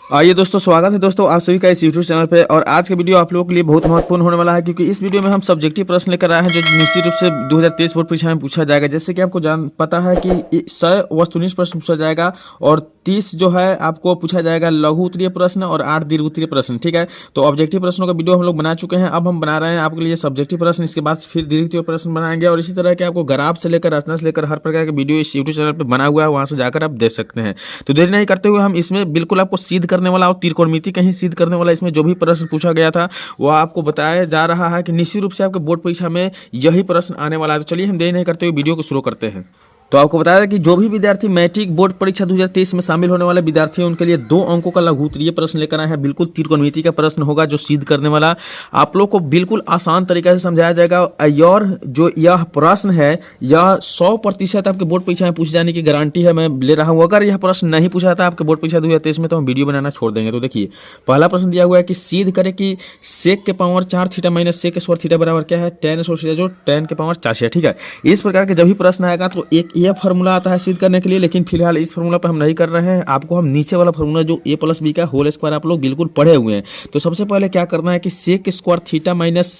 आइए दोस्तों, स्वागत है दोस्तों आप सभी का इस यूट्यूब चैनल पे। और आज का वीडियो आप लोगों के लिए बहुत महत्वपूर्ण होने वाला है, क्योंकि इस वीडियो में हम सब्जेक्टिव प्रश्न लेकर आए हैं जो निश्चित रूप से 2023 बोर्ड परीक्षा में पूछा जाएगा। जैसे कि आपको पता है कि 100 वस्तुनिष्ठ प्रश्न पूछा जाएगा और 30 जो है आपको पूछा जाएगा लघु उत्तरीय प्रश्न और 8 दीर्घ उत्तरीय प्रश्न। ठीक है, तो ऑब्जेक्टिव प्रश्नों का वीडियो हम लोग बना चुके हैं। अब हम बना रहे हैं आपके लिए सब्जेक्टिव प्रश्न, इसके बाद फिर दीर्घ उत्तरीय प्रश्न बनाएंगे। और इसी तरह के आपको ग्राफ से लेकर रचना से लेकर हर प्रकार के वीडियो इस यूट्यूब चैनल पर बना हुआ है, वहां से जाकर आप देख सकते हैं। तो देरी नहीं करते हुए हम इसमें बिल्कुल आपको सिद्ध करने वाला और त्रिकोणमिति कहीं सिद्ध करने वाला इसमें जो भी प्रश्न पूछा गया था वो आपको बताया जा रहा है कि निश्चित रूप से आपके बोर्ड परीक्षा में यही प्रश्न आने वाला है। तो चलिए हम देरी नहीं करते हुए वीडियो को शुरू करते हैं। तो आपको बताया कि जो भी विद्यार्थी मैट्रिक बोर्ड परीक्षा 2023 में शामिल होने वाले विद्यार्थी हैं उनके लिए 2 अंकों का लघु उत्तरीय प्रश्न लेकर आए हैं। बिल्कुल त्रिकोणमिति का प्रश्न होगा जो सिद्ध करने वाला आप लोग को बिल्कुल आसान तरीके से समझाया जाएगा। और जो यह प्रश्न है यह 100% आपके बोर्ड परीक्षा में पूछे जाने की गारंटी है, मैं ले रहा हूँ। अगर यह प्रश्न नहीं पूछा था आपके बोर्ड परीक्षा 2023 में तो हम वीडियो बनाना छोड़ देंगे। तो देखिए, पहला प्रश्न दिया हुआ है कि सिद्ध करें कि सेक के power 4 theta minus sec square theta बराबर क्या है, tan स्क्वायर थीटा, जो tan के पावर 4 है। ठीक है, इस प्रकार के जब भी प्रश्न आएगा तो एक यह फॉर्मूला आता है सिद्ध करने के लिए, लेकिन फिलहाल इस फार्मूला पर हम नहीं कर रहे हैं। आपको हम नीचे वाला फार्मूला जो a प्लस बी का होल स्क्वायर आप लोग बिल्कुल पढ़े हुए हैं। तो सबसे पहले क्या करना है कि sec square theta minus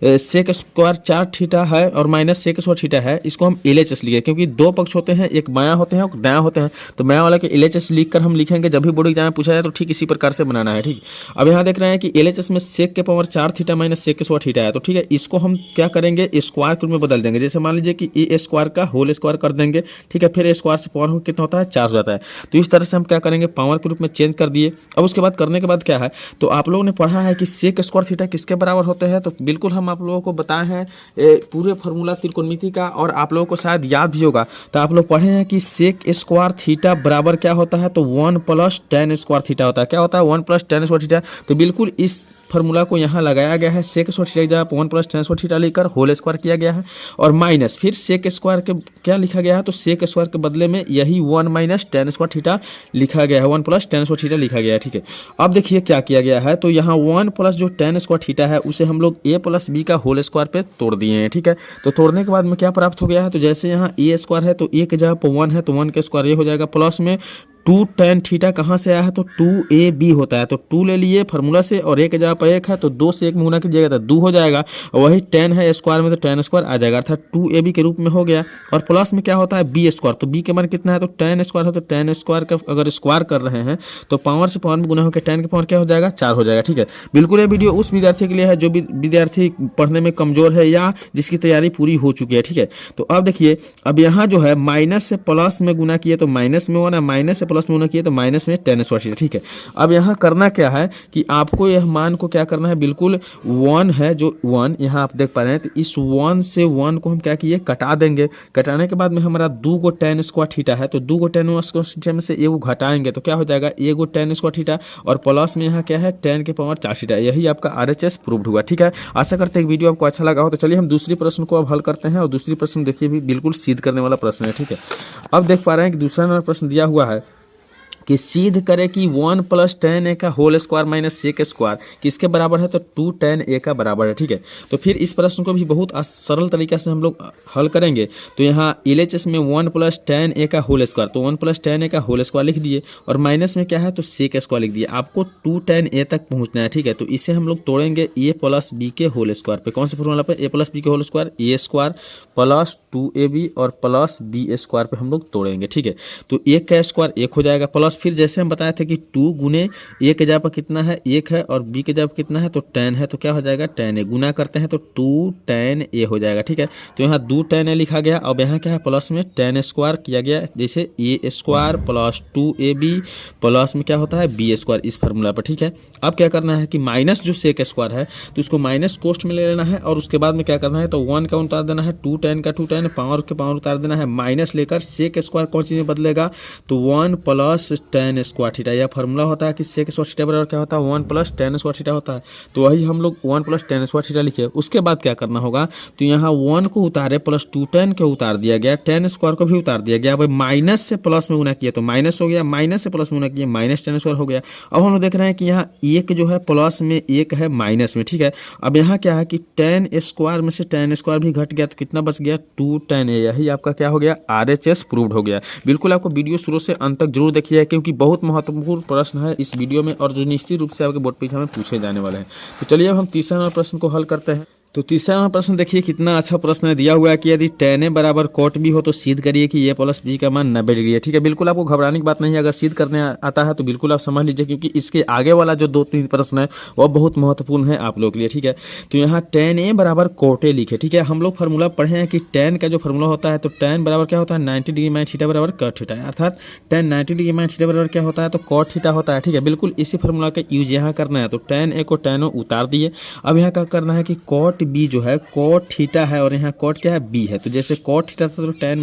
sec square 4 theta है और माइनस सेक स्क्वायर थीटा है, इसको हम LHS लिखे, क्योंकि 2 पक्ष होते हैं, एक बायां होते हैं और दायां होते हैं। तो बायां वाला के LHS लिखकर हम लिखेंगे जब भी बोर्ड एग्जाम में पूछा जाए तो ठीक इसी प्रकार से बनाना है। ठीक, अब यहाँ देख रहे हैं कि LHS में सेक के power 4 theta minus sec square theta है। तो ठीक है, इसको हम क्या करेंगे, स्क्वायर के रूप में बदल देंगे। जैसे मान लीजिए कि ए स्क्वायर का होल स्क्वायर कर देंगे। ठीक है, फिर स्क्वायर से पावर कितना होता है, 4 हो जाता है। तो इस तरह से हम क्या करेंगे, पावर के रूप में चेंज कर दिए। अब उसके बाद करने के बाद क्या है, तो आप लोगों ने पढ़ा है कि सेक स्क्वायर थीटा किसके बराबर होते हैं। तो बिल्कुल हम आप लोगों को बताए हैं पूरे फॉर्मूला त्रिकोणमिति का, और आप लोगों को शायद याद भी होगा। तो आप लोग पढ़े हैं कि सेक स्क्वायर थीटा बराबर क्या होता है, तो 1 प्लस tan स्क्वायर थीटा होता है। क्या होता है, 1 प्लस tan स्क्वायर थीटा। तो बिल्कुल इस फार्मूला को यहाँ लगाया गया है, सेक स्क्वायर थीटा की जगह 1 प्लस tan स्क्वायर थीटा लेकर होल स्क्वायर किया गया है, और माइनस फिर सेक स्क्वायर के क्या लिखा गया है, तो सेक स्क्वायर के बदले में यही 1 माइनस tan स्क्वायर थीटा लिखा गया है, 1 प्लस tan स्क्वायर थीटा लिखा गया है। ठीक है, अब देखिए क्या किया गया है, तो यहाँ 1 प्लस जो tan स्क्वायर थीटा है उसे हम लोग a प्लस बी का होल स्क्वायर पे तोड़ दिए हैं। ठीक है, तो तोड़ने के बाद में क्या प्राप्त हो गया है, तो जैसे यहाँ a स्क्वायर है तो a के जगह पर 1 है तो 1 के स्क्वायर ये हो जाएगा, प्लस में 2 tan थीटा कहाँ से आया है, तो 2ab होता है। तो 2 ले लिए फार्मूला से और एक जगह पर 1 है तो 2 से 1 में गुना कीजिएगा तो 2 हो जाएगा, और वही tan है स्क्वायर में तो tan स्क्वायर आ जाएगा, अर्थात 2ab के रूप में हो गया। और प्लस में क्या होता है, b स्क्वायर, तो b के मान कितना है, तो tan स्क्वायर है, तो tan स्क्वायर का अगर स्क्वायर कर रहे हैं तो पावर से पावर में गुना होकर tan के पावर क्या हो जाएगा, 4 हो जाएगा। ठीक है, बिल्कुल ये वीडियो उस विद्यार्थी के लिए है जो विद्यार्थी पढ़ने में कमजोर है या जिसकी तैयारी पूरी हो चुकी है। ठीक है, तो अब देखिए, अब यहाँ जो है माइनस से प्लस में गुना किए तो माइनस में 1 है, माइनस से प्लस में गुना किए तो माइनस में tan स्क्वायर थीटा। ठीक है, अब यहाँ करना क्या है कि आपको यह मान को क्या करना है, बिल्कुल 1 है जो 1 यहाँ आप देख पा रहे हैं, तो इस 1 से 1 को हम क्या किए, कटा देंगे। कटाने के बाद में हमारा 2 गो tan स्क्वायर थीटा है, तो 2 गो tan स्क्वायर थीटा में से एगो घटाएंगे तो क्या हो जाएगा, एगो tan स्क्वायर थीटा, और प्लस में यहाँ क्या है, tan के पावर 4 थीटा। यही आपका RHS प्रूव्ड हुआ। ठीक है, आशा करते हैं कि वीडियो आपको अच्छा लगा हो। तो चलिए हम दूसरी प्रश्न को अब हल करते हैं, और दूसरी प्रश्न देखिए भी बिल्कुल सिद्ध करने वाला प्रश्न है। ठीक है, अब देख पा रहे हैं कि दूसरा नंबर प्रश्न दिया हुआ है कि सिद्ध करें कि 1 प्लस tan a का whole square minus sec square किसके बराबर है, तो 2 tan a का बराबर है। ठीक है, तो फिर इस प्रश्न को भी बहुत सरल तरीके से हम लोग हल करेंगे। तो यहाँ LHS में 1 प्लस tan a का होल स्क्वायर, तो 1 प्लस tan a का होल स्क्वायर लिख दिए, और माइनस में क्या है, तो सेक स्क्वायर लिख दिए। आपको 2 tan a तक पहुँचना है। ठीक है, तो इसे हम लोग तोड़ेंगे a प्लस बी के होल स्क्वायर पे। कौन से फॉर्मूला पे, a प्लस बी के whole square, a square plus 2ab और प्लस b स्क्वायर पे हम लोग तोड़ेंगे। ठीक है, तो 1 का स्क्वायर 1 हो जाएगा, प्लस फिर जैसे हम बताए थे कि 2 गुने a के जगह पर कितना है, 1 है, और b के जगह पर कितना है, तो tan है, तो क्या हो जाएगा, tan a। गुना करते हैं तो 2 tan a हो जाएगा। ठीक है, तो यहाँ 2 tan a लिखा गया। अब यहाँ क्या है, प्लस में tan स्क्वायर किया गया, जैसे a square plus 2ab plus में क्या होता है, b स्क्वायर, इस फार्मूला पर। ठीक है, अब क्या करना है कि माइनस जो सेक स्क्वायर है तो उसको माइनस कोष्ट में ले लेना है, और उसके बाद में क्या करना है, तो 1 का उतार देना है, 2 tan का 2 tan, पावर के पावर उतार देना है, माइनस लेकर सेक स्क्वायर कौन चीज में बदलेगा, तो 1 प्लस tan स्क्वायर थीटा। यह फार्मूला होता है कि सेक स्क्वायर थीटा बराबर क्या होता है, 1 प्लस tan स्क्वायर थीटा होता है। तो वही हम लोग 1 प्लस tan स्क्वायर थीटा लिखे। उसके बाद क्या करना होगा, तो यहाँ 1 को उतारे, प्लस 2 tan को उतार दिया गया, tan स्क्वायर को भी उतार दिया गया। अब माइनस से प्लस में गुना किया तो माइनस हो गया, माइनस से प्लस में गुना किया माइनस tan स्क्वायर हो गया। अब हम लोग देख रहे हैं कि यहाँ 1 जो है प्लस में, 1 है माइनस में। ठीक है, अब यहाँ क्या है कि tan स्क्वायर में से tan स्क्वायर भी घट गया तो कितना बच गया, 2 tan a। यही आपका क्या हो गया, RHS प्रूव्ड हो गया। बिल्कुल आपको वीडियो शुरू से अंत तक जरूर देखिए, क्योंकि क्योंकि बहुत महत्वपूर्ण प्रश्न है इस वीडियो में और जो निश्चित रूप से आपके बोर्ड परीक्षा में पूछे जाने वाले हैं। तो चलिए अब हम तीसरा नंबर प्रश्न को हल करते हैं। तो तीसरा नंबर प्रश्न देखिए कितना अच्छा प्रश्न दिया हुआ है कि यदि tan a बराबर cot b हो तो सिद्ध करिए कि a प्लस b का मान 90 डिग्री है। ठीक है, बिल्कुल आपको घबराने की बात नहीं है। अगर सिद्ध करने आता है तो बिल्कुल आप समझ लीजिए, क्योंकि इसके आगे वाला जो 2-3 प्रश्न है वह बहुत महत्वपूर्ण है आप लोग के लिए। ठीक है, तो यहाँ tan a बराबर cot a लिखे। ठीक है, हम लोग फार्मूला पढ़े हैं कि tan का जो फार्मूला होता है तो tan बराबर क्या होता है 90 डिग्री माइनस थीटा बराबर cot थीटा, अर्थात tan 90 डिग्री माइनस थीटा बराबर क्या होता है तो cot थीटा होता है। ठीक है, बिल्कुल इसी फार्मूला का यूज यहाँ करना है। तो tan a को tan o उतार दिए। अब यहाँ क्या करना है कि cot b जो है cot थीटा है और यहाँ cot क्या है b है। तो जैसे cot थीटा था तो tan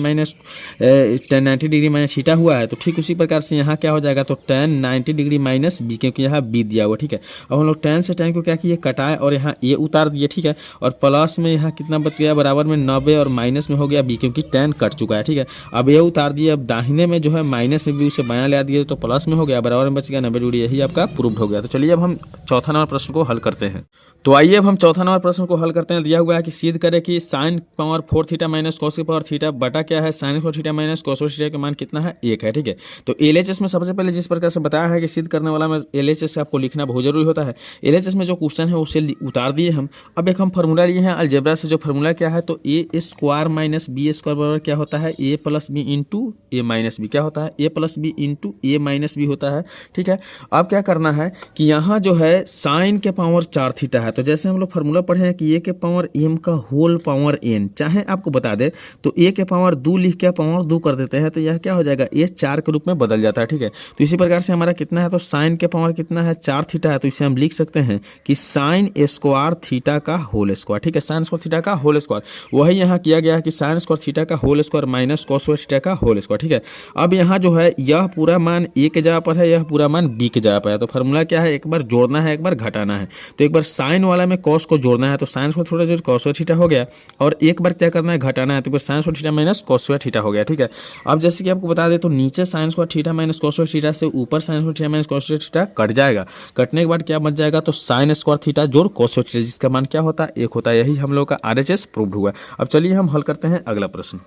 90 डिग्री माइनस थीटा हुआ है, तो ठीक उसी प्रकार से यहाँ क्या हो जाएगा तो tan 90 डिग्री माइनस b, क्योंकि यहाँ b दिया हुआ। ठीक है, अब हम लोग tan से tan को क्या किए कटाए और यहाँ a उतार दिए। ठीक है, और प्लस में यहाँ कितना बच गया बराबर में 90 और माइनस में हो गया b, क्योंकि tan कट चुका है। ठीक है, अब a उतार दिए। अब दाहिने में जो है माइनस में b उसे बायां ले दिए तो प्लस में हो गया, बराबर में बच गया 90 डिग्री। यही आपका प्रूव्ड हो गया। तो चलिए अब हम चौथा नंबर प्रश्न को हल करते हैं। तो आइए अब हम चौथा नंबर प्रश्न को हल करते हैं। दिया हुआ है कि सिद्ध करें कि sin power 4 theta minus cos की पावर थीटा बटा क्या है sin 4 theta minus cos 4 theta का मान कितना है 1 है। ठीक है, तो LHS में सबसे पहले जिस प्रकार से बताया है कि सिद्ध करने वाला में LHS से आपको लिखना बहुत जरूरी होता है। LHS में जो क्वेश्चन है उसे उतार दिए हम। अब एक हम फार्मूला लिए हैं अलजेब्रा से। जो फार्मूला क्या है तो a square minus b square बराबर क्या होता है a plus B into A minus B, क्या होता है a plus B into A minus B होता है। ठीक है, अब क्या करना है कि यहाँ जो है साइन के पावर 4 थीटा है, तो जैसे हम लोग फार्मूला पढ़े हैं कि a के पावर m का होल पावर n, चाहे आपको बता दे तो a के पावर 2 लिख के पावर 2 कर देते हैं तो यह क्या हो जाएगा a 4 के रूप में बदल जाता है। ठीक है, तो इसी प्रकार से हमारा कितना है तो साइन के पावर कितना है 4 थीटा है, तो इसे हम लिख सकते हैं कि साइन स्क्वायर थीटा का होल स्क्वायर। ठीक है, साइन स्क्वायर थीटा का होल स्क्वायर वही यहाँ किया गया है कि साइन स्क्वायर थीटा का whole square minus cos square theta का होल स्क्वायर। ठीक है, अब यहाँ जो है यह पूरा मान a के जगह पर है, यह पूरा मान b के जगह पर है। तो फार्मूला क्या है एक बार जोड़ना है एक बार घटाना है। तो एक बार साइन वाला में कॉस को जोड़ना है तो साइन स्क्वायर थोड़ा जो कॉस स्क्वायर थीटा हो गया, और एक बार क्या करना है घटाना है तो sign square theta minus cos square theta हो गया। ठीक है, अब जैसे कि आपको बता दें तो नीचे sign square theta minus cos square theta से ऊपर sign square theta minus cos square theta cut जाएगा। कटने के बाद क्या बच जाएगा तो साइन स्क्वायर थीटा जोड़ कॉस स्क्वायर थीटा, जिसका मान क्या होता है 1 होता है। यही हम लोग का RHS प्रूव्ड हुआ। अब चलिए हम हल करते हैं अगला प्रश्न।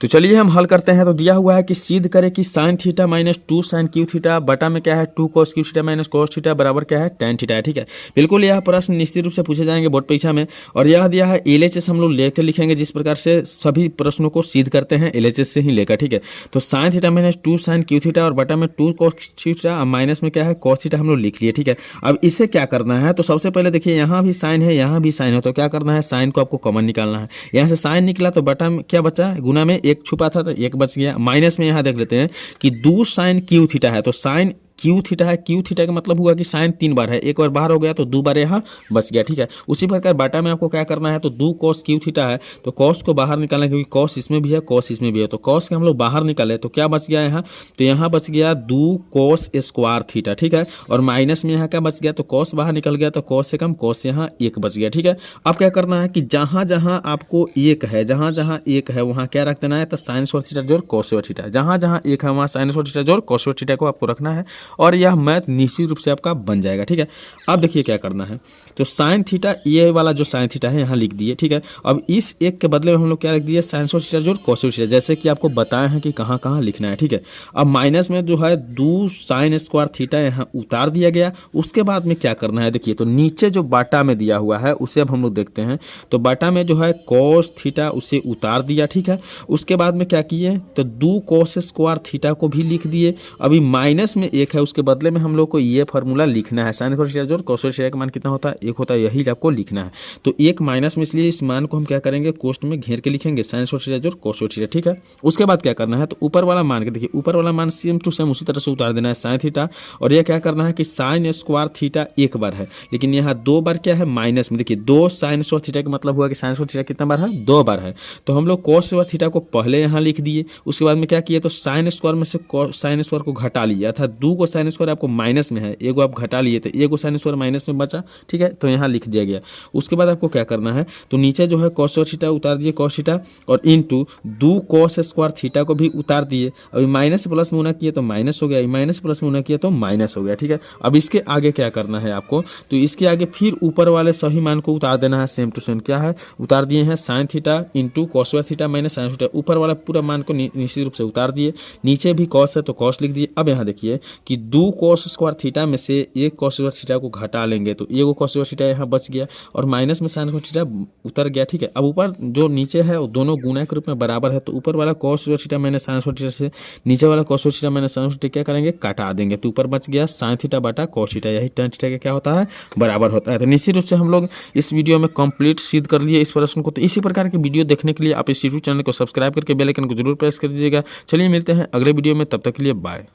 तो चलिए हम हल करते हैं। तो दिया हुआ है कि सिद्ध करें कि sine theta minus 2 sine cube theta बटा में क्या है 2 cos cube theta minus cos theta बराबर क्या है tan थीटा है। ठीक है, बिल्कुल यह प्रश्न निश्चित रूप से पूछे जाएंगे बोर्ड परीक्षा में, और यह दिया है LHS हम लोग लेकर लिखेंगे जिस प्रकार से सभी प्रश्नों को सिद्ध करते हैं LHS से ही लेकर। ठीक है, तो sine theta minus 2 sine cube theta और बटा में 2 कॉस थीटा माइनस में क्या है कॉस थीटा हम लोग लिख लिए। ठीक है, अब इसे क्या करना है तो सबसे पहले देखिए यहाँ भी साइन है यहाँ भी साइन है, तो क्या करना है साइन को आपको कॉमन निकालना है। यहाँ से साइन निकला तो बटा में क्या बचा गुना में 1 छुपा था तो 1 बच गया। माइनस में यहाँ देख लेते हैं कि 2 साइन क्यू थीटा है, तो साइन क्यू थीटा है, क्यू थीटा का मतलब हुआ कि साइन 3 बार है, एक बार बाहर हो गया तो 2 बार यहाँ बच गया। ठीक है, उसी प्रकार बाटा में आपको क्या करना है तो 2 कॉस क्यू थीटा है तो कॉस को बाहर निकालना, क्योंकि कॉस इसमें भी है कॉस इसमें भी है, तो कॉस के हम लोग बाहर निकाले तो क्या बच गया यहाँ तो यहाँ बच गया 2 कॉस स्क्वायर थीटा। ठीक है, और माइनस में यहाँ क्या बच गया तो कॉस बाहर निकल गया तो कॉस से कम कॉस यहाँ 1 बच गया। ठीक है, अब क्या करना है कि जहाँ जहाँ आपको 1 है जहाँ जहाँ 1 है वहाँ क्या रख देना है तो साइन स्क्वायर थीटा जोड़ कॉस स्क्वायर थीटा, जहाँ जहाँ 1 है वहाँ साइन स्क्वायर थीटा जोड़ कॉस स्क्वायर थीटा को आपको रखना है और यह मैथ निश्चित रूप से आपका बन जाएगा। ठीक है, अब देखिए क्या करना है तो साइन थीटा ये वाला जो साइन थीटा है यहाँ लिख दिए। ठीक है, अब इस 1 के बदले में हम लोग क्या लिख दिए साइन स्क्वायर थीटा जोड़ कॉस स्क्वायर थीटा, जैसे कि आपको बताए हैं कि कहाँ कहाँ लिखना है। ठीक है, अब माइनस में जो है 2 साइन स्क्वायर थीटा यहाँ उतार दिया गया। उसके बाद में क्या करना है देखिए तो नीचे जो बाटा में दिया हुआ है उसे अब हम लोग देखते हैं। तो बाटा में जो है कॉस थीटा उसे उतार दिया। ठीक है, उसके बाद में क्या किए तो 2 कॉस स्क्वायर थीटा को भी लिख दिए। अभी माइनस में 1 है उसके बदले में हम लोग को ये फार्मूला लिखना है, साइन स्क्वायर थीटा जोड़ कॉस स्क्वायर थीटा का मान कितना होता है 1 होता है, यही आपको लिखना है। तो 1 माइनस में इसलिए इस मान को हम क्या करेंगे कोष्ठ में घेर के लिखेंगे साइन स्क्वायर थीटा जोड़ कॉस स्क्वायर थीटा। ठीक है, उसके बाद क्या करना है तो ऊपर वाला मान के देखिए ऊपर वाला मान सेम टू सेम उसी तरह से उतार देना है साइन थीटा, और यह क्या करना है कि साइन स्क्वायर थीटा 1 बार है लेकिन यहाँ 2 बार क्या है माइनस में। देखिए 2 साइन स्क्वायर थीटा का मतलब हुआ कि साइन स्क्वायर थीटा कितना बार है 2 बार है, तो हम लोग कॉस स्क्वायर थीटा को पहले यहाँ लिख दिए। उसके बाद में क्या किए तो साइन स्क्वायर में से साइन स्क्वायर को घटा लिया, अर्थात 2 को साइन स्क्वायर आपको माइनस में है, एगो आप घटा लिए थे, एगो साइन स्क्वायर माइनस में बचा, ठीक है, तो यहाँ लिख दिया गया। उसके बाद आपको क्या करना है, तो नीचे जो है कॉस स्क्वायर थीटा उतार दिए कॉस थीटा, और इनटू 2 कॉस स्क्वायर थीटा को भी उतार दिए। अभी माइनस प्लस में होना किया तो माइनस हो गया, माइनस प्लस में होना किया तो माइनस हो गया, ठीक है। अब इसके आगे क्या करना है आपको, तो इसके आगे फिर ऊपर वाले सही मान को उतार देना है, सेम टू सेम क्या है, उतार दिए हैं sine theta into cos square theta minus sine theta, ऊपर वाला पूरा मान को निश्चित रूप से उतार दिए, नीचे भी कॉस है तो कॉस लिख दिए। अब यहाँ देखिए कि 2 कॉस स्क्वायर थीटा में से एक कॉस स्क्वायर थीटा को घटा लेंगे तो एगो कॉस स्क्वायर थीटा यहाँ बच गया, और माइनस में साइन स्क्वायर थीटा उतर गया, ठीक है। अब ऊपर जो नीचे है वो दोनों गुणा के रूप में बराबर है, तो ऊपर वाला cos square theta minus sign square theta से नीचे वाला cos square theta minus sign square theta क्या करेंगे, काटा देंगे, तो ऊपर बच गया साइन थीटा बटा कॉस थीटा, यही tan थीटा का क्या होता है, बराबर होता है। तो निश्चित रूप से हम लोग इस वीडियो में कंप्लीट सिद्ध कर लिए इस प्रश्न को। तो इसी प्रकार के वीडियो देखने के लिए आप इस यूट्यूब चैनल को सब्सक्राइब करके बेल आइकन को जरूर प्रेस कर दीजिएगा। चलिए मिलते हैं अगले वीडियो में, तब तक के लिए बाय।